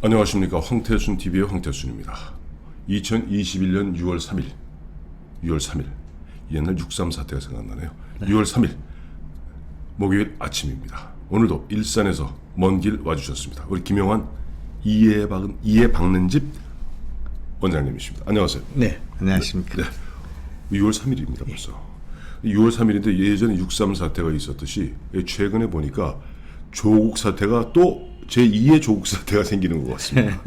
안녕하십니까. 황태순 TV의 황태순입니다. 2021년 6월 3일 옛날 6.3 사태가 생각나네요. 6월 3일 목요일 아침입니다. 오늘도 일산에서 먼 길 와주셨습니다. 우리 김영환 이에 박는 집 원장님이십니다. 안녕하세요. 네, 안녕하십니까. 네, 6월 3일입니다 벌써. 6월 3일인데 예전에 6.3 사태가 있었듯이 최근에 보니까 조국 사태가 또 제2의 조국 사태가 생기는 것 같습니다.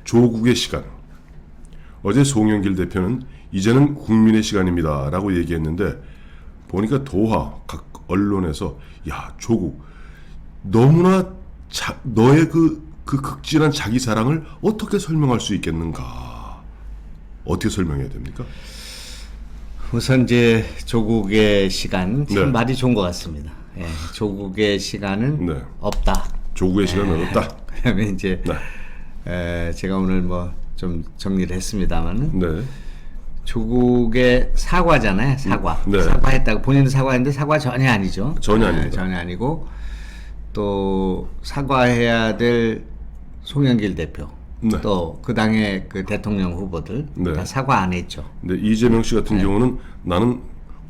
조국의 시간. 어제 송영길 대표는 이제는 국민의 시간입니다 라고 얘기했는데 보니까 도하 각 언론에서 야 조국 너무나 너의 그 극진한 자기 사랑을 어떻게 설명할 수 있겠는가. 어떻게 설명해야 됩니까? 우선 이제 조국의 시간 참 네. 말이 좋은 것 같습니다. 예, 조국의 시간은 네. 없다. 조국의 시간은 없다. 그다음에 이제 네. 제가 오늘 뭐 좀 정리를 했습니다만은 네. 조국의 사과잖아요. 사과. 네. 사과했다고 본인은 사과했는데 사과 전혀 아니죠. 전혀 아닙니다. 전혀 아니고 또 사과해야 될 송영길 대표. 네. 또 그 당의 그 대통령 후보들 네. 다 사과 안 했죠. 근데 이재명 씨 같은 경우는 나는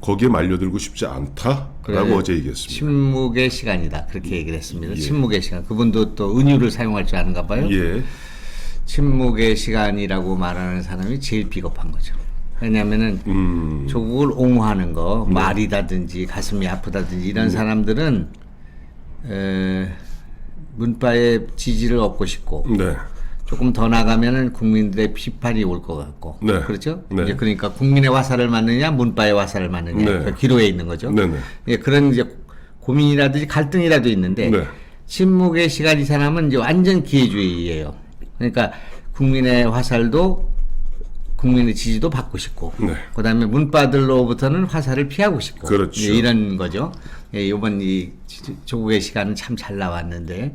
거기에 말려들고 싶지 않다라고 그래, 어제 얘기했습니다. 침묵의 시간이다 그렇게 얘기를 했습니다. 예. 침묵의 시간. 그분도 또 은유를 사용할 줄 아는가 봐요. 예. 침묵의 시간이라고 말하는 사람이 제일 비겁한 거죠. 왜냐하면은 조국을 옹호하는 거 말이라든지 가슴이 아프다든지 이런 사람들은 문파의 지지를 얻고 싶고 네. 조금 더 나가면은 국민들의 비판이 올 것 같고 네. 그렇죠? 네. 이제 그러니까 국민의 화살을 맞느냐 문파의 화살을 맞느냐 네. 그 기로에 있는 거죠. 네네. 예, 그런 이제 고민이라든지 갈등이라도 있는데 네. 침묵의 시간 이 사람은 이제 완전 기회주의예요. 그러니까 국민의 화살도 국민의 지지도 받고 싶고 네. 그다음에 문파들로부터는 화살을 피하고 싶고 그렇죠. 예, 이런 거죠. 예, 이번 이 조국의 시간은 참 잘 나왔는데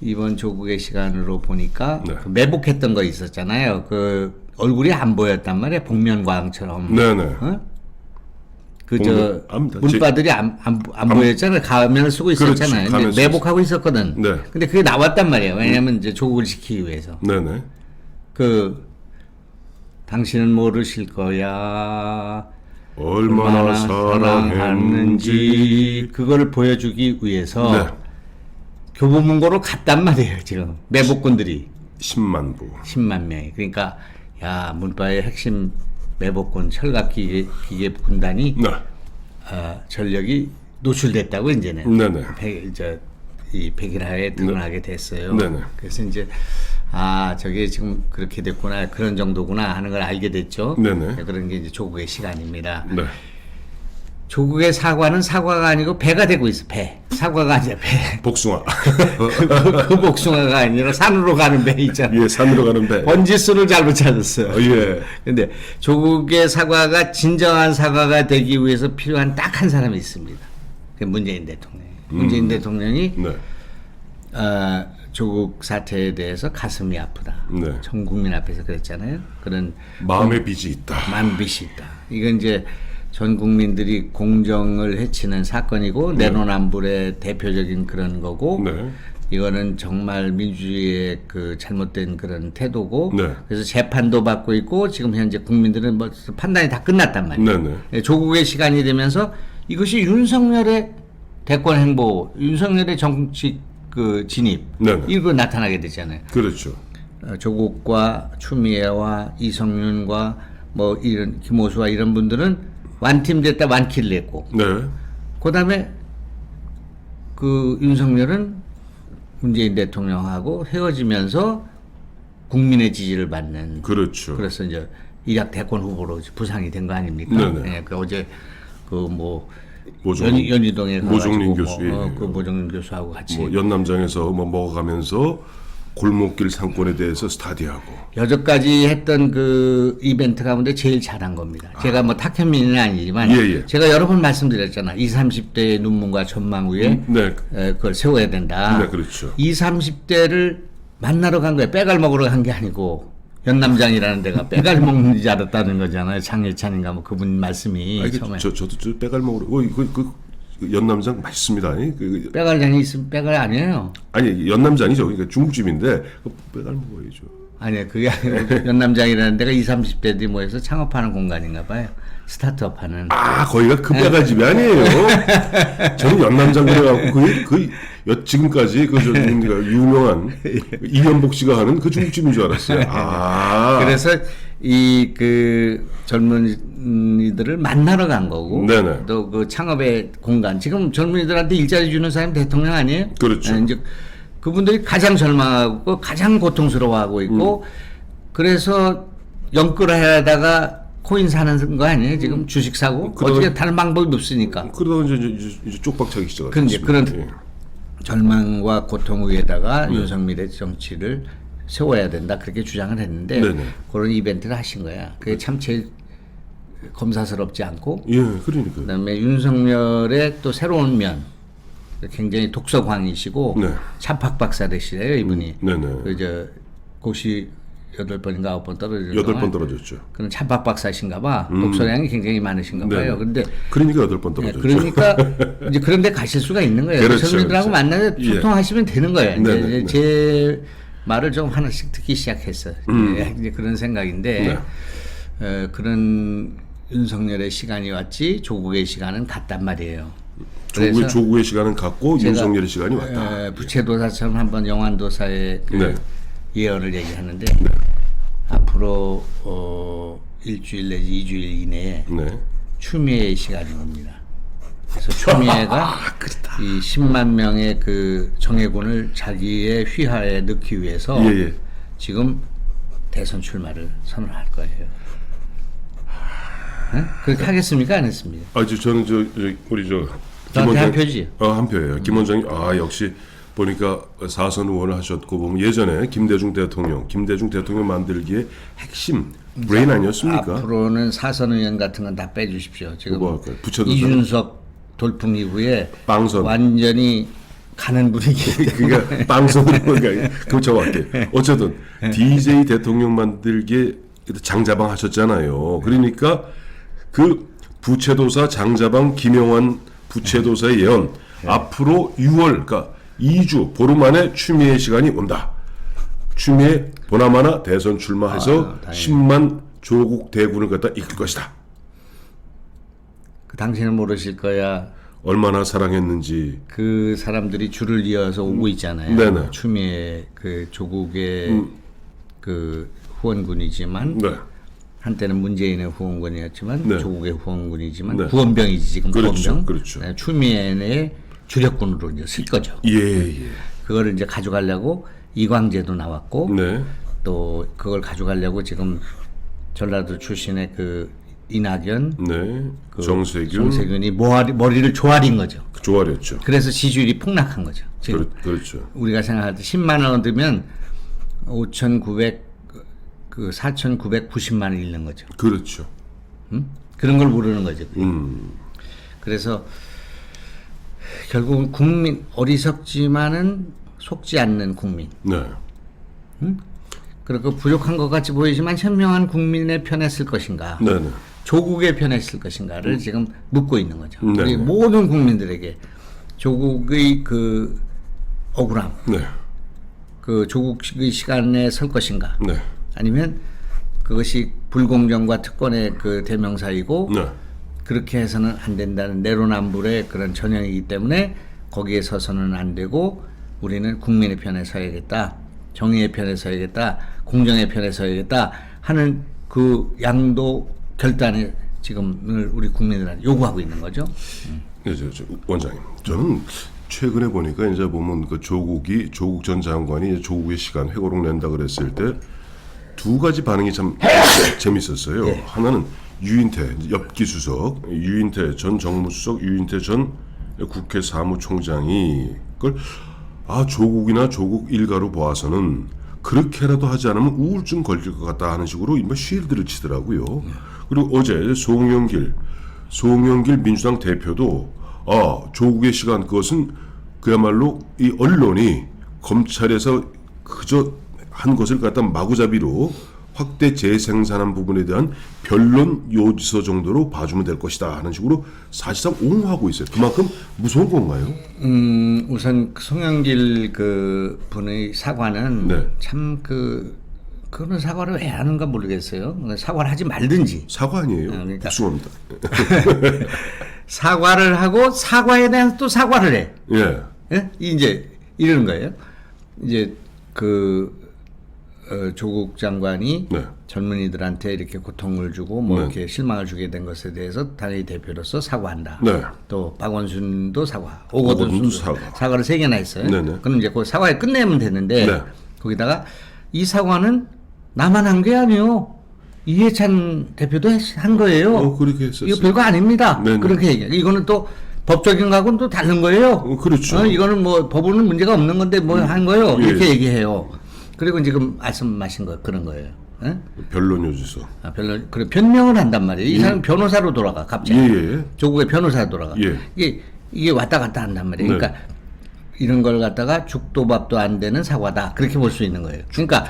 이번 조국의 시간으로 보니까 네. 그 매복했던 거 있었잖아요. 그 얼굴이 안 보였단 말이에요. 복면가왕처럼. 네네. 어? 그저 압니다. 문바들이 안 보였잖아요. 가면을 쓰고 있었잖아요. 그렇지, 가면 근데 매복하고 있었거든. 네. 근데 그게 나왔단 말이에요. 왜냐하면 이제 조국을 지키기 위해서. 네네. 그 당신은 모르실 거야. 얼마나 사랑했는지. 그거를 보여주기 위해서 네. 교보문고로 갔단 말이에요. 지금 매복군들이 10만 부. 10만 명이. 그러니까 야 문바의 핵심 매복군 철갑기계 군단이 네. 전력이 노출됐다고 이제는 네네. 이 백일하에 드러나게 됐어요. 네네. 그래서 이제 저게 지금 그렇게 됐구나 그런 정도구나 하는 걸 알게 됐죠. 네네. 그런 게 이제 조국의 시간입니다. 네. 조국의 사과는 사과가 아니고 배가 되고 있어. 배. 사과가 아니라 배. 복숭아. 그 복숭아가 아니라 산으로 가는 배 있잖아요. 예, 산으로 가는 배. 번지수를 잘못 찾았어요. 예. 근데 조국의 사과가 진정한 사과가 되기 위해서 필요한 딱 한 사람이 있습니다. 그 문재인 대통령. 문재인 대통령이 네. 조국 사태에 대해서 가슴이 아프다. 네. 전 국민 앞에서 그랬잖아요. 그런 마음의 빚이 있다. 만빚이 있다. 이건 이제 전 국민들이 공정을 해치는 사건이고 내로남불의 대표적인 그런 거고 네. 이거는 정말 민주주의의 그 잘못된 그런 태도고 네. 그래서 재판도 받고 있고 지금 현재 국민들은 뭐 판단이 다 끝났단 말이에요. 네네. 예, 조국의 시간이 되면서 이것이 윤석열의 대권 행보, 윤석열의 정치 그 진입 네네. 이거 나타나게 되잖아요. 그렇죠. 조국과 추미애와 이성윤과 뭐 이런 김호수와 이런 분들은 완팀 됐다 완킬을 했고 네. 그다음에 그 윤석열은 문재인 대통령하고 헤어지면서 국민의 지지를 받는 그렇죠. 그래서 이제 일약 대권 후보로 부상이 된 거 아닙니까? 네네. 예, 그 어제 그 뭐 모종린 연희동에 가가지고 모종린 교수, 그 모종린 교수하고 같이 뭐 연남장에서 뭐 먹어가면서 골목길 상권에 대해서 스타디하고. 여태까지 했던 그 이벤트 가운데 제일 잘한 겁니다. 제가 뭐 탁현민은 아니지만 예. 제가 여러 번 말씀드렸잖아. 20, 30대의 눈물과 전망 위에 네. 그걸 세워야 된다. 네, 그렇죠. 20, 30대를 만나러 간 거예요. 빼갈 먹으러 간 게 아니고 연남장이라는 데가 빼갈 먹는 줄 알았다는 거잖아요. 장예찬인가 뭐 그분 말씀이 처음에. 저도 저 빼갈 먹으러 연남장 맛있습니다. 빼갈장이 있으면 빼갈 아니에요. 아니 연남장이죠. 그러니까 중국집인데 빼갈 먹어야죠. 아니요, 그게 아니고 연남장이라는 데가 20, 30대들이 모여서 창업하는 공간인가 봐요. 스타트업하는. 아, 거기가 그 빼갈집이 아니에요. 저는 연남장 그래갖고 지금까지 유명한 이현복 씨가 하는 그 중국집인 줄 알았어요. 아, 그래서 이 그 젊은이들을 만나러 간 거고, 네네. 또 그 창업의 공간. 지금 젊은이들한테 일자리 주는 사람이 대통령 아니에요? 그렇죠. 네, 이제 그분들이 가장 절망하고 가장 고통스러워하고 있고, 그래서 연끌을 하다가 코인 사는 거 아니에요? 지금 주식 사고 어떻게 다른 방법이 없으니까. 그러다가 이제 쪽박차기 시작하죠. 그런데 그런 절망과 고통 위에다가 윤석열의 정치를 세워야 된다 그렇게 주장을 했는데 네네. 그런 이벤트를 하신 거야. 그게 참 제일 검사스럽지 않고. 예, 그러니까요. 그다음에 윤석열의 또 새로운 면, 굉장히 독서광이시고 네. 샤팍 박사 되시래요 이분이. 네네. 그저 고시 8번인가 9번 떨어졌죠. 8번 떨어졌죠. 그런 샤팍 박사신가 봐. 독서량이 굉장히 많으신가 봐요. 네. 그런데 그러니까 8번 떨어졌죠. 그러니까 이제 그런 데 가실 수가 있는 거예요. 그렇죠, 젊은이들하고 그렇죠. 만나서 소통하시면 되는 거예요. 네, 이제 네, 네. 제 말을 좀 하나씩 듣기 시작했어요. 이제 그런 생각인데 그런 윤석열의 시간이 왔지 조국의 시간은 갔단 말이에요. 그래서 조국의 시간은 갔고 제가, 윤석열의 시간이 왔다. 부채도사처럼 한번 영환도사의 그 네. 예언을 얘기하는데 앞으로 일주일 내지 2주일 이내에 네. 추미애의 시간이 옵니다. 그래서 추미애가 이 10만 명의 그 정예군을 자기의 휘하에 넣기 위해서 예. 지금 대선 출마를 선언할 거예요. 네? 그렇게 하겠습니까? 안 했습니까? 저는 우리 저한테 한 표지. 한 표예요. 김 원장이 역시 보니까 4선 의원을 하셨고 보면 예전에 김대중 대통령 만들기에 핵심 브레인 아니었습니까? 앞으로는 사선 의원 같은 건 다 빼주십시오. 지금 뭐 할까요? 부처도 이준석 돌풍 이후에 빵선. 완전히 가는 분위기. 그러니까 빵선으로 그럼 저 할게. 어쨌든 DJ 대통령 만들기에 장자방 하셨잖아요. 그러니까 그 부채도사 장자방 김영환 부채도사의 예언 앞으로 6월 그러니까 2주 보름 안에 추미애 시간이 온다. 추미애 보나마나 대선 출마해서 10만 조국 대군을 갖다 이끌 것이다. 그 당신은 모르실 거야. 얼마나 사랑했는지. 그 사람들이 줄을 이어서 오고 있잖아요. 네네. 추미애 그 조국의 그 후원군이지만 네. 한때는 문재인의 후원군이었지만 네. 조국의 후원군이지만 네. 구원병이지 지금 그렇죠, 구원병. 그렇죠. 네, 추미애의 주력군으로 이제 쓸 거죠. 예. 그거를 이제 가져가려고 이광재도 나왔고 네. 또 그걸 가져가려고 지금 전라도 출신의 그 이낙연, 네. 그 정세균이 머리를 조아린 거죠. 조아렸죠. 그래서 지지율이 폭락한 거죠. 지금 그렇죠. 우리가 생각할 때 10만 원 얻으면 4,990만 원 잃는 거죠. 그렇죠. 그런 걸 모르는 거죠. 그래서 결국은 국민 어리석지만은 속지 않는 국민. 네. 그리고 부족한 것 같이 보이지만 현명한 국민의 편에 쓸 것인가, 네네. 조국의 편에 쓸 것인가를 지금 묻고 있는 거죠. 네네. 우리 모든 국민들에게 조국의 그 억울함, 네. 그 조국의 시간에 설 것인가, 네. 아니면 그것이 불공정과 특권의 그 대명사이고 네. 그렇게 해서는 안 된다는 내로남불의 그런 전형이기 때문에 거기에 서서는 안 되고 우리는 국민의 편에 서야겠다, 정의의 편에 서야겠다, 공정의 편에 서야겠다 하는 그 양도 결단을 지금 우리 국민들한테 요구하고 있는 거죠. 네, 원장님, 저는 최근에 보니까 이제 보면 그 조국 전 장관이 조국의 시간 회고록 낸다 그랬을 때 두 가지 반응이 참 재밌었어요. 네. 하나는 유인태 엽기수석, 유인태 전 정무수석, 유인태 전 국회 사무총장이 그걸 조국이나 조국 일가로 보아서는 그렇게라도 하지 않으면 우울증 걸릴 것 같다 하는 식으로 쉴드를 치더라고요. 그리고 어제 송영길 민주당 대표도 조국의 시간 그것은 그야말로 이 언론이 검찰에서 그저 한 것을 갖다 마구잡이로 확대 재생산한 부분에 대한 변론 요지서 정도로 봐주면 될 것이다 하는 식으로 사실상 옹호하고 있어요. 그만큼 무서운 건가요? 우선 그 송영길 그 분의 사과는 네. 참 그런 사과를 왜 하는가 모르겠어요. 사과를 하지 말든지. 사과 아니에요. 그러니까. 복숭아입니다. 사과를 하고 사과에 대한 또 사과를 해. 예. 예? 이제 이러는 거예요. 이제 조국 장관이 네. 젊은이들한테 이렇게 고통을 주고 뭐 네. 이렇게 실망을 주게 된 것에 대해서 당의 대표로서 사과한다. 네. 또 박원순도 사과, 오거돈도 오거돈도 사과. 사과를 3개나 했어요. 네네. 그럼 이제 그 사과에 끝내면 되는데 네. 거기다가 이 사과는 나만 한 게 아니요. 이해찬 대표도 한 거예요. 그렇게 했었어요. 이거 별거 아닙니다. 네네. 그렇게 얘기해. 이거는 또 법적인 거하고는 또 다른 거예요. 그렇죠. 이거는 뭐 법으로는 문제가 없는 건데 뭐 한 거예요. 예. 이렇게 얘기해요. 그리고 지금 말씀하신 거 그런 거예요. 예? 변론 요지서. 별로 그래 변명을 한단 말이에요. 이 사람 변호사로 돌아가 갑자기. 예. 조국의 변호사로 돌아가. 예. 이게 왔다 갔다 한단 말이에요. 네. 그러니까 이런 걸 갖다가 죽도 밥도 안 되는 사과다. 그렇게 볼 수 있는 거예요. 그러니까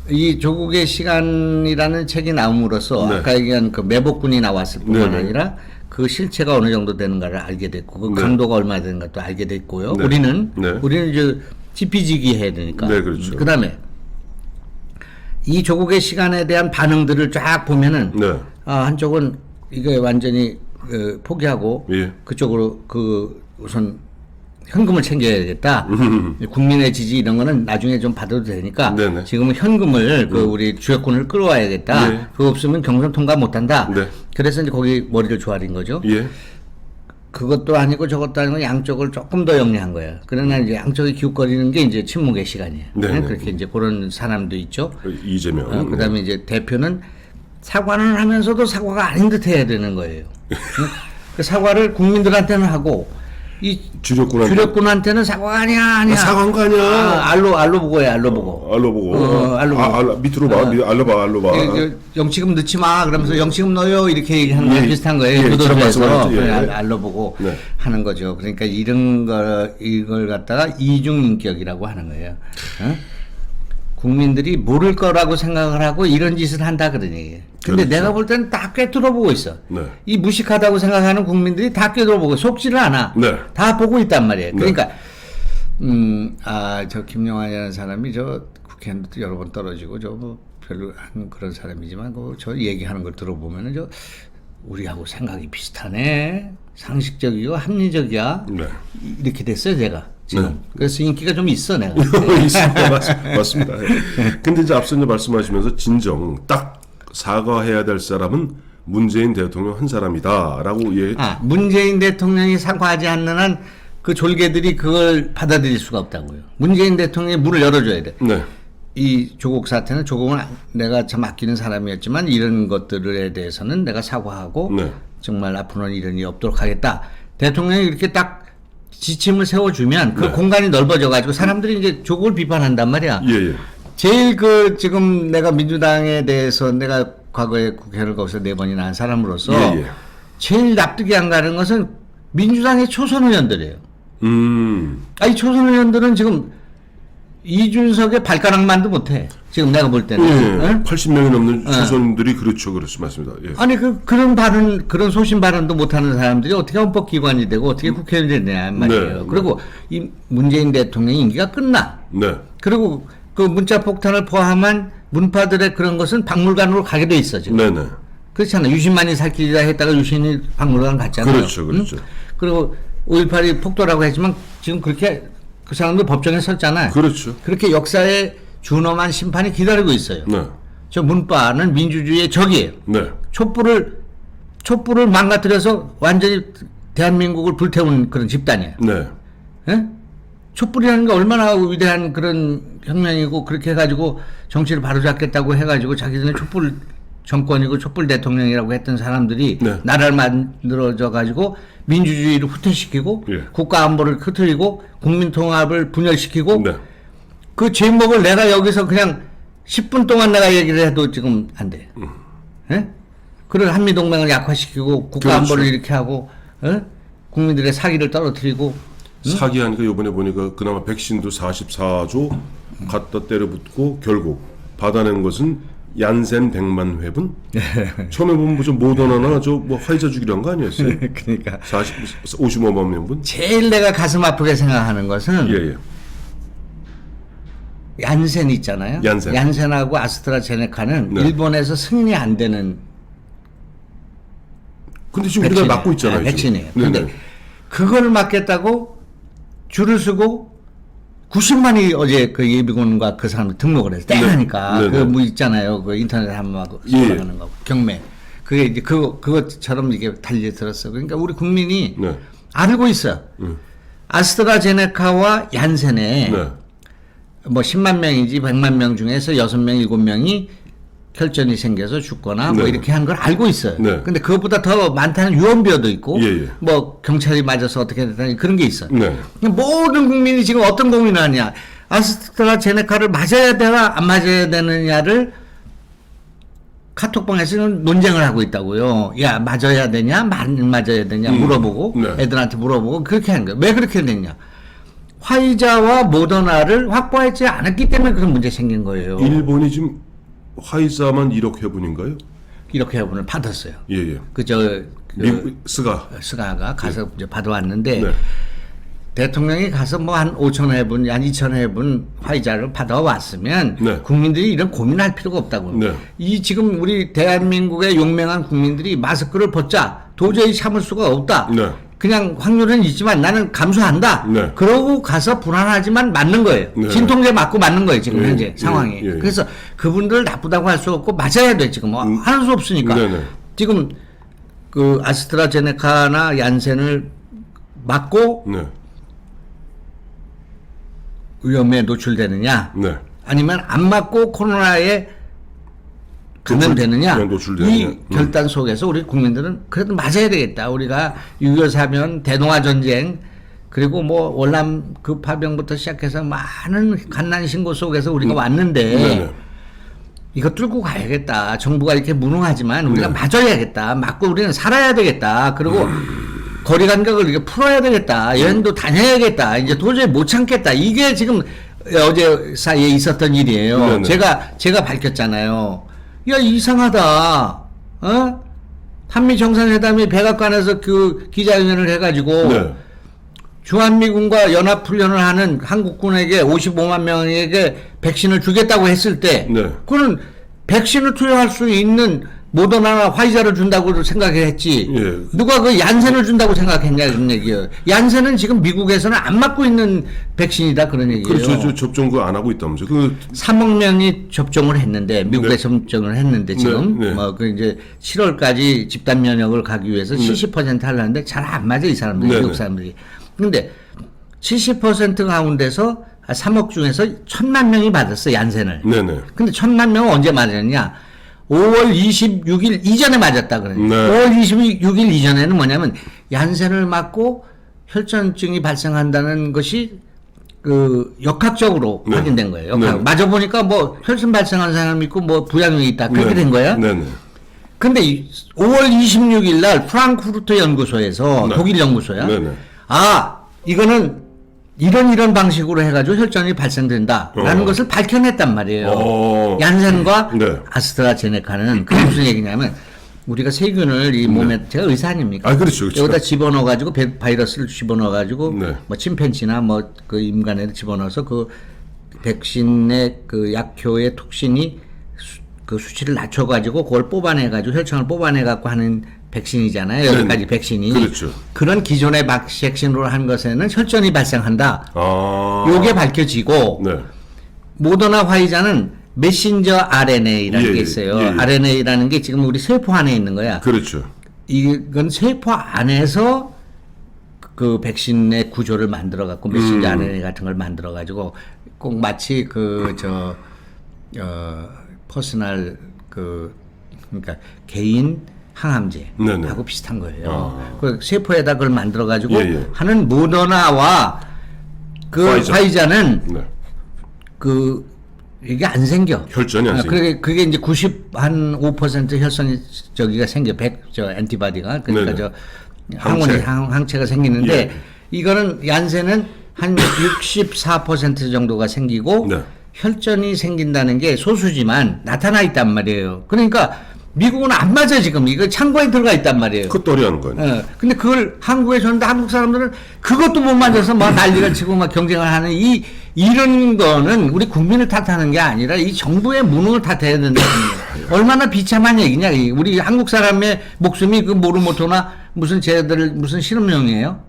이 조국의 시간이라는 책이 나옴으로써 네. 아까 얘기한 그 매복군이 나왔을 뿐만 네네. 아니라 그 실체가 어느 정도 되는가를 알게 됐고 그 네. 강도가 얼마나 되는가 또 알게 됐고요. 네. 우리는 네. 이제 지피지기 해야 되니까. 네, 그렇죠. 그다음에 이 조국의 시간에 대한 반응들을 쫙 보면은 네. 한쪽은 이게 완전히 포기하고 예. 그쪽으로 우선 현금을 챙겨야겠다. 국민의 지지 이런 거는 나중에 좀 받아도 되니까 네네. 지금은 현금을 우리 주역군을 끌어와야겠다. 네. 그거 없으면 경선 통과 못한다. 네. 그래서 이제 거기 머리를 조아린 거죠. 예. 그것도 아니고 저것도 아니고 양쪽을 조금 더 영리한 거예요. 그러나 이제 양쪽이 기웃거리는 게 이제 침묵의 시간이에요. 네네. 그렇게 이제 그런 사람도 있죠. 이재명. 그다음에 이제 대표는 사과는 하면서도 사과가 아닌 듯 해야 되는 거예요. 그 사과를 국민들한테는 하고 이 주력군한테는 사과가 아니야. 사과한 거 아니야. 알로 보고 해. 알로 보고. 알로 보고. 알로 보고. 밑으로 봐. 알로 봐. 영치금 넣지 마. 그러면서 영치금 넣어요. 이렇게 얘기하는 거랑 예. 비슷한 거예요. 예, 구도로에서 말씀하셨죠. 예. 알로 보고 네. 하는 거죠. 그러니까 이걸 갖다가 이중인격이라고 하는 거예요. 국민들이 모를 거라고 생각을 하고 이런 짓을 한다 그런 얘기예요. 근데 그렇죠. 내가 볼 때는 다 꿰뚫어보고 있어. 네. 이 무식하다고 생각하는 국민들이 다 꿰뚫어보고 속지를 않아. 네. 다 보고 있단 말이에요. 네. 그러니까 저 김영환이라는 사람이 저 국회의원도 여러 번 떨어지고 저 뭐 별로 한 그런 사람이지만 저 얘기하는 걸 들어보면은 저 우리하고 생각이 비슷하네. 상식적이고 합리적이야. 네. 이렇게 됐어요, 제가. 지금. 네. 그래서 인기가 좀 있어, 내가. 있습니다. 맞습니다. 근데 이제 앞서 이제 말씀하시면서 진정 딱 사과해야 될 사람은 문재인 대통령 한 사람이다라고 문재인 대통령이 사과하지 않는 한 그 졸개들이 그걸 받아들일 수가 없다고요. 문재인 대통령이 문을 열어줘야 돼. 네. 이 조국 사태는 조국은 내가 참 아끼는 사람이었지만 이런 것들에 대해서는 내가 사과하고 네. 정말 앞으로는 이런 일이 없도록 하겠다. 대통령이 이렇게 딱 지침을 세워주면 그 네. 공간이 넓어져가지고 사람들이 이제 조국을 비판한단 말이야. 예. 제일 지금 내가 민주당에 대해서 내가 과거에 국회를 거기서 4번이나 한 사람으로서 예. 제일 납득이 안 가는 것은 민주당의 초선 의원들이에요. 이 초선 의원들은 지금 이준석의 발가락만도 못해. 지금 내가 볼 때는. 예. 응? 80명이 넘는 초선들이 그렇죠. 맞습니다. 예. 아니 그런 소신 발언도 못하는 사람들이 어떻게 헌법기관이 되고 어떻게 국회의원이 되냐 말이에요. 네. 그리고 이 문재인 대통령의 임기가 끝나. 네. 그리고 그 문자 폭탄을 포함한 문파들의 그런 것은 박물관으로 가게 돼 있어 지금. 네네. 그렇잖아. 유신만이 살 길이다 했다가 유신이 박물관 갔잖아요. 그렇죠. 응? 그리고 5.18이 폭도라고 했지만 지금 그렇게 그 사람들 법정에 섰잖아요. 그렇죠. 그렇게 역사에 준엄한 심판이 기다리고 있어요. 네. 저 문파는 민주주의의 적이에요. 네. 촛불을 망가뜨려서 완전히 대한민국을 불태운 그런 집단이에요. 네. 예? 촛불이라는 게 얼마나 위대한 그런 혁명이고 그렇게 해가지고 정치를 바로잡겠다고 해가지고 자기들은 촛불 정권이고 촛불 대통령이라고 했던 사람들이 네. 나라를 만들어져 가지고 민주주의를 후퇴시키고 예. 국가 안보를 흐트리고 국민 통합을 분열시키고 네. 그 죄목을 내가 여기서 그냥 10분 동안 내가 얘기를 해도 지금 안 돼. 예? 그런 한미동맹을 약화시키고 국가 그렇죠. 안보를 이렇게 하고 국민들의 사기를 떨어뜨리고 사기하니까 이번에 보니까 그나마 백신도 44조 갖다 때려붓고 결국 받아낸 것은 얀센 100만 회분? 처음에 보면 저 모더나나 저 뭐 화이자 주기로 한 거 아니었어요? 그러니까 55만 명분? 제일 내가 가슴 아프게 생각하는 것은 예, 예. 얀센 있잖아요. 얀센. 얀센하고 아스트라제네카는 네. 일본에서 승인이 안 되는 근데 지금 우리가 맞고 있잖아요. 지금. 백신이에요. 네네. 근데 그걸 맞겠다고 줄을 서고 90만이 어제 그 예비군과 그 사람 등록을 해서 땡하니까 네. 그 뭐 있잖아요. 그 인터넷에 한번 예. 올라가는 거 경매. 그게 이제 그것처럼 이게 달리 들었어. 그러니까 우리 국민이 네. 알고 있어. 아스트라제네카와 얀센에 네. 뭐 10만 명인지 100만 명 중에서 6명, 7명이 혈전이 생겨서 죽거나 뭐 네. 이렇게 한 걸 알고 있어요. 네. 근데 그것보다 더 많다는 유언비어도 있고 예, 예. 뭐 경찰이 맞아서 어떻게 됐다니 그런 게 있어. 네. 모든 국민이 지금 어떤 고민을 하냐. 아스트라제네카를 맞아야 되나 안 맞아야 되느냐를 카톡방에서는 논쟁을 하고 있다고요. 야 맞아야 되냐 안 맞아야 되냐 물어보고 네. 애들한테 물어보고 그렇게 하는 거예요. 왜 그렇게 됐냐. 화이자와 모더나를 확보하지 않았기 때문에 그런 문제 생긴 거예요. 일본이 지금 화이자만 1억 회분인가요? 이렇게 회분을 받았어요. 예, 예. 미국 스가. 스가가 가서 이제 받아왔는데 네. 대통령이 가서 뭐 한 5천 회분, 한 2천 회분 화이자를 받아왔으면 네. 국민들이 이런 고민할 필요가 없다고. 네. 이 지금 우리 대한민국의 용맹한 국민들이 마스크를 벗자 도저히 참을 수가 없다. 네. 그냥 확률은 있지만 나는 감수한다. 네. 그러고 가서 불안하지만 맞는 거예요. 네. 진통제 맞고 맞는 거예요. 지금 예, 현재 예, 상황이. 예. 그래서 그분들 나쁘다고 할 수 없고 맞아야 돼 지금. 할 수 없으니까. 네네. 지금 그 아스트라제네카나 얀센을 맞고 네. 위험에 노출되느냐 네. 아니면 안 맞고 코로나에 감염되느냐 노출되느냐. 이 결단 속에서 우리 국민들은 그래도 맞아야 되겠다. 우리가 6.25 사변 대동아 전쟁 그리고 뭐 월남 그 파병부터 시작해서 많은 갓난 신고 속에서 우리가 왔는데 네네. 이거 뚫고 가야겠다. 정부가 이렇게 무능하지만 우리가 네. 맞아야겠다. 맞고 우리는 살아야 되겠다. 그리고 거리 간격을 이렇게 풀어야 되겠다. 여행도 다녀야겠다. 이제 도저히 못 참겠다. 이게 지금 어제 사이에 있었던 일이에요. 네네. 제가 밝혔잖아요. 야 이상하다. 어? 한미 정상회담이 백악관에서 그 기자회견을 해가지고 네. 주한미군과 연합훈련을 하는 한국군에게 55만 명에게 백신을 주겠다고 했을 때 네. 그는 백신을 투여할 수 있는 모더나나 화이자를 준다고 생각했지 예. 누가 그 얀센을 준다고 생각했냐 그런 얘기예요. 얀센은 지금 미국에서는 안 맞고 있는 백신이다 그런 얘기예요. 그렇죠. 저 접종 그 안 하고 있다면서. 그 3억 명이 접종을 했는데 미국에 네. 접종을 했는데 지금 네, 네. 뭐 그 이제 7월까지 집단 면역을 가기 위해서 70% 하려는데 잘 안 맞아 이 사람들이 네, 미국 네. 사람들이. 근데 70% 가운데서 3억 중에서 1,000만 명이 받았어 얀센을. 네네. 근데 1,000만 명은 언제 맞았냐? 5월 26일 이전에 맞았다 그러니까. 네. 5월 26일 이전에는 뭐냐면 얀센을 맞고 혈전증이 발생한다는 것이 그 역학적으로 네. 확인된 거예요. 네. 맞아 보니까 뭐 혈전 발생한 사람이 있고 뭐 부작용이 있다 그렇게 네. 된 거야. 네네. 근데 5월 26일 날 프랑크푸르트 연구소에서 네. 독일 연구소야. 네네. 아 이거는 이런 방식으로 해가지고 혈전이 발생된다라는 것을 밝혀냈단 말이에요. 얀센과 네. 아스트라제네카는 그게 무슨 얘기냐면 우리가 세균을 이 몸에 제가 의사 아닙니까? 아, 그렇죠, 그렇죠. 여기다 집어넣어가지고 바이러스를 집어넣어가지고 네. 뭐 침팬지나 뭐 그 인간에 집어넣어서 그 백신의 그 약효의 톡신이 그 수치를 낮춰가지고 그걸 뽑아내가지고 혈청을 뽑아내갖고 하는 백신이잖아요. 여러 네. 가지 백신이. 그렇죠. 그런 기존의 백신으로 한 것에는 혈전이 발생한다. 아. 요게 밝혀지고 네. 모더나 화이자는 메신저 RNA라는 예, 게 예, 있어요. 예, 예. RNA라는 게 지금 우리 세포 안에 있는 거야. 그렇죠. 이건 세포 안에서 그 백신의 구조를 만들어 갖고 메신저 RNA 같은 걸 만들어 가지고 꼭 마치 퍼스널 그러니까 개인 항암제하고 네네. 비슷한 거예요. 그 세포에다 그걸 만들어 가지고 예, 예. 하는 모더나와 그 화이자는 네. 그 이게 안 생겨. 혈전이 안 생겨. 그게 이제 90한5% 혈선이 저기가 생겨. 저 엔티바디가 그러니까 네네. 저 항체가 생기는데 예. 이거는 얀센은 한 64% 정도가 생기고 네. 혈전이 생긴다는 게 소수지만 나타나 있단 말이에요. 그러니까 미국은 안 맞아 지금. 이거 창고에 들어가 있단 말이에요. 그 떨이하는 거 아니에요? 근데 그걸 한국에 줬는데 한국 사람들은 그것도 못 만져서 막 난리를 치고 막 경쟁을 하는 이런 거는 우리 국민을 탓하는 게 아니라 이 정부의 무능을 탓해야 된다는 거예요. 얼마나 비참한 얘기냐. 우리 한국 사람의 목숨이 그 모르모토나 무슨 쟤들 무슨 실험용이에요?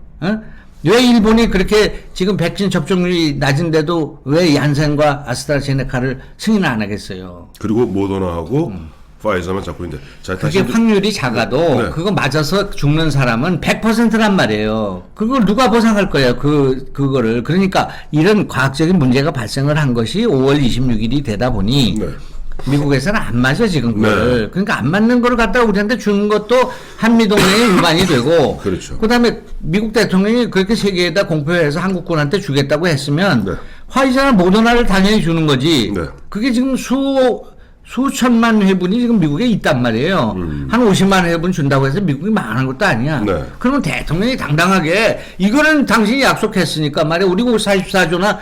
왜 일본이 그렇게 지금 백신 접종률이 낮은데도 왜 얀센과 아스트라제네카를 승인 안 하겠어요? 그리고 모더나하고 파이자만 잡고 있는데. 자, 그게 다시 확률이 작아도 네. 그거 맞아서 죽는 사람은 100%란 말이에요. 그걸 누가 보상할 거예요? 그거를. 그러니까 이런 과학적인 문제가 발생을 한 것이 5월 26일이 되다 보니 네. 미국에서는 안 맞아 지금 그걸. 네. 그러니까 안 맞는 거를 갖다가 우리한테 주는 것도 한미동맹의 위반이 되고 그렇죠. 그다음에 미국 대통령이 그렇게 세계에다 공표해서 한국군한테 주겠다고 했으면 네. 화이자나 모더나를 당연히 주는 거지. 네. 그게 지금 수천만 회분이 지금 미국에 있단 말이에요. 한 50만 회분 준다고 해서 미국이 망하는 것도 아니야. 네. 그러면 대통령이 당당하게 이거는 당신이 약속했으니까 말이야. 우리 44조나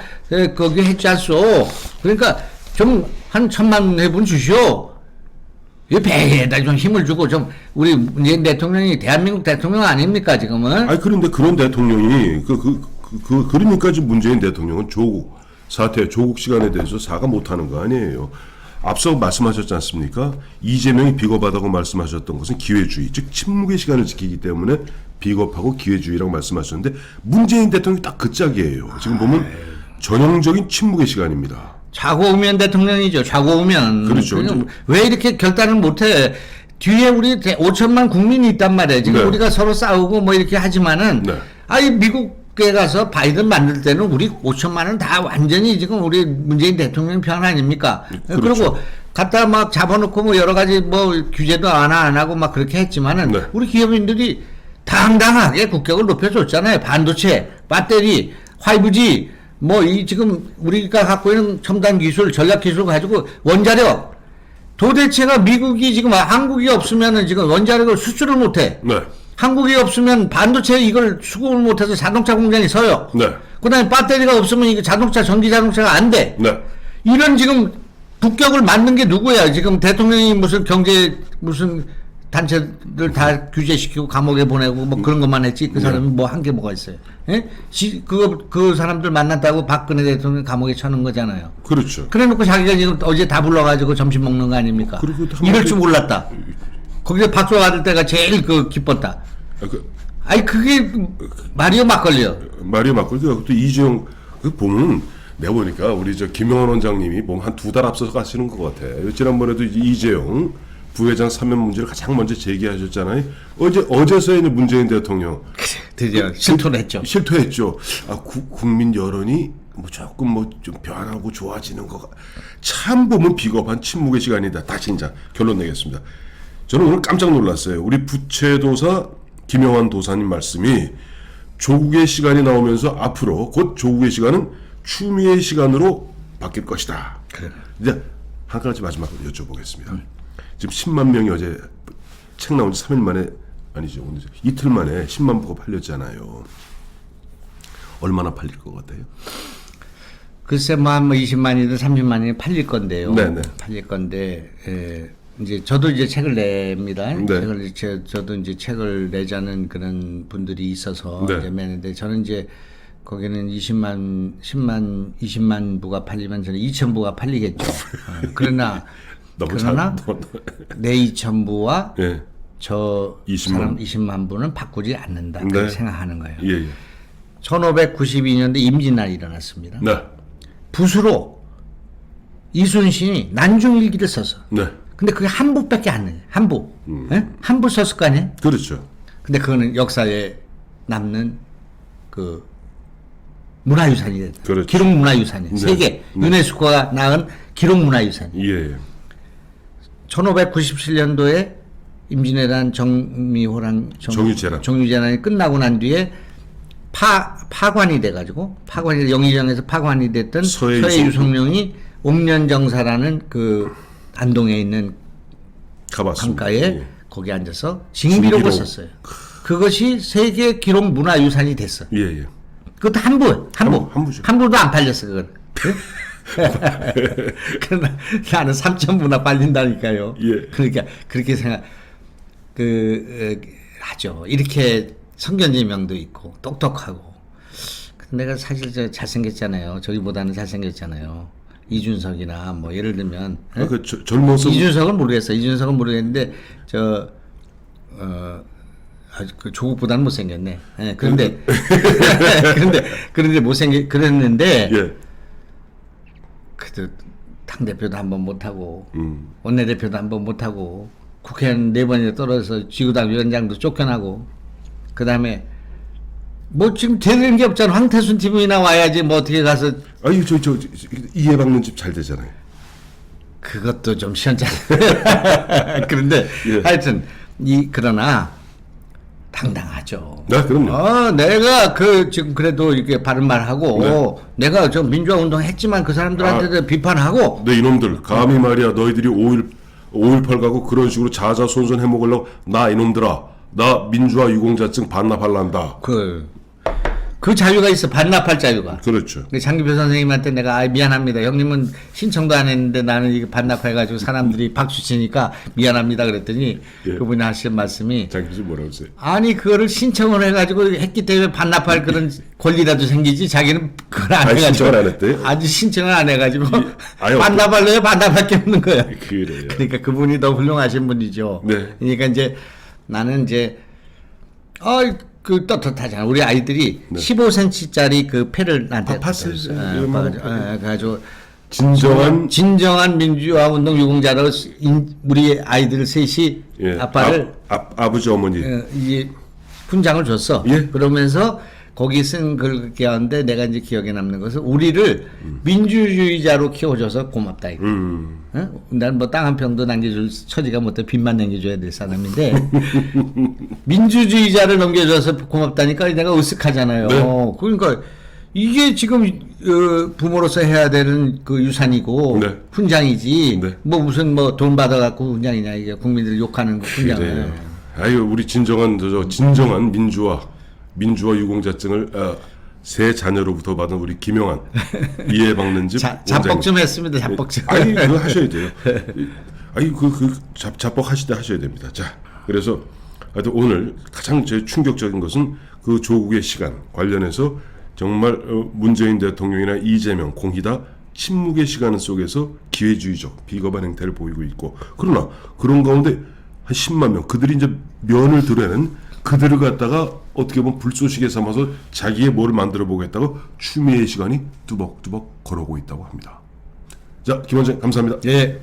거기 했지 않소. 그러니까 좀 한 1,000만 회분 주시오. 이 배에다 좀 힘을 주고 좀 우리 문재인 대통령이 대한민국 대통령 아닙니까 지금은? 아니 그런데 그런 대통령이 그러니까 지금 문재인 대통령은 조국 사태, 조국 시간에 대해서 사과 못하는 거 아니에요. 앞서 말씀하셨지 않습니까? 이재명이 비겁하다고 말씀하셨던 것은 기회주의, 즉 침묵의 시간을 지키기 때문에 비겁하고 기회주의라고 말씀하셨는데 문재인 대통령이 딱 그 짝이에요. 지금 보면 전형적인 침묵의 시간입니다. 자고 오면 대통령이죠. 자고 오면. 그렇죠. 왜 이렇게 결단을 못해? 뒤에 우리 5천만 국민이 있단 말이에요. 지금 네. 우리가 서로 싸우고 뭐 이렇게 하지만은, 네. 아이 미국에 가서 바이든 만들 때는 우리 5천만은 다 완전히 지금 우리 문재인 대통령 편 아닙니까? 그렇죠. 그리고 갖다 막 잡아놓고 뭐 여러 가지 뭐 규제도 안 하고 막 그렇게 했지만은 네. 우리 기업인들이 당당하게 국격을 높여줬잖아요. 반도체, 배터리, 5G, 뭐 이 지금 우리가 갖고 있는 첨단 기술, 전략 기술 가지고 원자력 도대체가 미국이 지금 한국이 없으면은 지금 원자력을 수출을 못해. 네. 한국이 없으면 반도체 이걸 수급을 못해서 자동차 공장이 서요. 네. 그다음에 배터리가 없으면 이거 자동차 전기 자동차가 안 돼. 네. 이런 지금 북격을 만든 게 누구야? 지금 대통령이 무슨 경제 무슨 단체들 다 규제시키고 감옥에 보내고 뭐 그런 것만 했지 그 사람이 뭐 한 게 뭐가 있어요? 예? 그 사람들 만났다고 박근혜 대통령 감옥에 쳐는 거잖아요. 그렇죠. 그래놓고 자기가 지금 어제 다 불러가지고 점심 먹는 거 아닙니까? 그리고 이럴 줄 몰랐다. 거기서 박수 받을 때가 제일 기뻤다. 아니 그게 마리오 막걸리요. 마리오 막걸리 또 이재용 보면 내가 보니까 우리 저 김영환 원장님이 보면 한 2달 앞서서 가시는 것 같아. 지난번에도 이재용 부회장 사면 문제를 가장 먼저 제기하셨잖아요. 어제서야 문재인 대통령 드디어 실토를 했죠. 실토했죠. 국민 여론이 뭐 조금 뭐 좀 변하고 좋아지는 거가 참 보면 비겁한 침묵의 시간이다. 다시 이제 결론 내겠습니다. 저는 오늘 깜짝 놀랐어요. 우리 부채도사 김영환 도사님 말씀이 조국의 시간이 나오면서 앞으로 곧 조국의 시간은 추미애 시간으로 바뀔 것이다. 그래. 이제 한 가지 마지막으로 여쭤보겠습니다. 지금 10만 명이 어제 책 나온 지 3일 만에 아니죠. 오늘 이틀 만에 10만 부가 팔렸잖아요. 얼마나 팔릴 것 같아요? 글쎄 뭐 한 20만이든 30만이 팔릴 건데요. 네네. 팔릴 건데 이제 저도 이제 책을 냅니다. 네. 저도 이제 책을 내자는 그런 분들이 있어서 네. 이제 매는데 저는 이제 거기는 20만 부가 팔리면 저는 2,000부가 팔리겠죠. 그러나 내 2,000부와 예. 저 20만. 사람 20만 부는 바꾸지 않는다. 네. 그렇게 생각하는 거예요. 예, 예. 1592년도 임진날이 일어났습니다. 네. 붓으로 이순신이 난중일기를 써서. 네. 근데 그게 한 부밖에 안 나요. 한 부. 예? 한 부 썼을 거 아니에요? 그렇죠. 근데 그거는 역사에 남는 그 문화유산이 됐다. 그렇죠. 기록문화유산이에요. 네. 세계 네. 유네스코가 낳은 기록문화유산이에요. 예, 예. 1597년도에 임진왜란 정미호랑 정유재란이 끝나고 난 뒤에 파관이 돼가지고 영의정에서 파관이 됐던 서해유성룡이 옥년정사라는 그 안동에 있는 가봤습니다. 강가에 예. 거기 앉아서 징비록을 썼어요. 그것이 세계 기록 문화유산이 됐어. 예, 예. 그것도 한 부죠. 한 부도 안 팔렸어 그건. 그러나 나는 삼천부나 빨린다니까요. 예. 그러니까 그렇게 하죠. 이렇게 성견지명도 있고 똑똑하고. 근데 내가 사실 잘생겼잖아요. 저기보다는 잘생겼잖아요. 이준석이나 뭐 예를 들면 젊어서 이준석은 모르겠어요. 이준석은 모르겠는데 그 조국보다는 못생겼네. 예, 그런데 그런데 그랬는데 예. 그래도 당 대표도 한번 못하고 원내 대표도 한번 못하고 국회의원 4번이나 떨어져서 지구당 위원장도 쫓겨나고 그 다음에 뭐 지금 되는 게 없잖아. 황태순 TV나 나와야지 뭐 어떻게 가서 아유 저 이해박는 집 잘 되잖아요. 그것도 좀 시원찮아. 그런데 예. 하여튼 그러나 당당하죠. 네, 그럼요. 내가 지금 그래도 이렇게 바른 말 하고 내가 저 민주화 운동 했지만 그 사람들한테도 비판하고 네 이놈들 감히 말이야 너희들이 5.18 가고 그런 식으로 자자손손 해먹으려고 나 이놈들아 나 민주화 유공자증 반납할란다. 그 자유가 있어. 반납할 자유가. 그렇죠. 장기표 선생님한테 내가 미안합니다. 형님은 신청도 안 했는데 나는 이거 반납해가지고 사람들이 박수 치니까 미안합니다 그랬더니 예. 그분이 하신 말씀이 장기표 뭐라고 했어요? 아니 그거를 신청을 해가지고 했기 때문에 반납할 그런 권리라도 생기지 자기는 그걸 안 해가지고 신청을 안 했대요? 아직 신청을 안 해가지고 아예 반납할래요? 반납할 게 없는 거야. 그래요. 그러니까 그분이 더 훌륭하신 분이죠. 네. 그러니까 이제 나는 이제 떳떳하잖아. 우리 아이들이 15cm짜리 그 패를 나한테 팠어요. 그래가지고 진정한 민주화 운동 유공자로 우리 아이들 셋이 예. 아빠를 아버지 어머니 이제 훈장을 줬어. 예. 그러면서 거기 쓴 글 기하는데 내가 이제 기억에 남는 것은 우리를 민주주의자로 키워줘서 고맙다. 이거. 난 뭐 땅 한 평도 남겨줄 처지가 못해 빚만 남겨줘야 될 사람인데 민주주의자를 넘겨줘서 고맙다니까 내가 으쓱하잖아요. 네. 그러니까 이게 지금 부모로서 해야 되는 그 유산이고 네. 훈장이지. 네. 뭐 무슨 뭐 돈 받아갖고 훈장이냐 이게 국민들 욕하는 거 훈장을. 그래요. 아유 우리 진정한 민주화 유공자증을 세 자녀로부터 받은 우리 김영환 이해박는 집 자뻑 좀 했습니다. 자뻑 좀. 아니 그거 하셔야 돼요. 아니 자뻑 하실 때 하셔야 됩니다. 자 그래서 하여튼 오늘 가장 제일 충격적인 것은 그 조국의 시간 관련해서 정말 문재인 대통령이나 이재명 공희다 침묵의 시간 속에서 기회주의적 비겁한 행태를 보이고 있고 그러나 그런 가운데 한 10만 명 그들이 이제 면을 드러내는 그들을 갖다가 어떻게 보면 불쏘시개 삼아서 자기의 뭐를 만들어 보겠다고 추미애 시간이 뚜벅뚜벅 걸어오고 있다고 합니다. 자, 김원장 감사합니다. 예.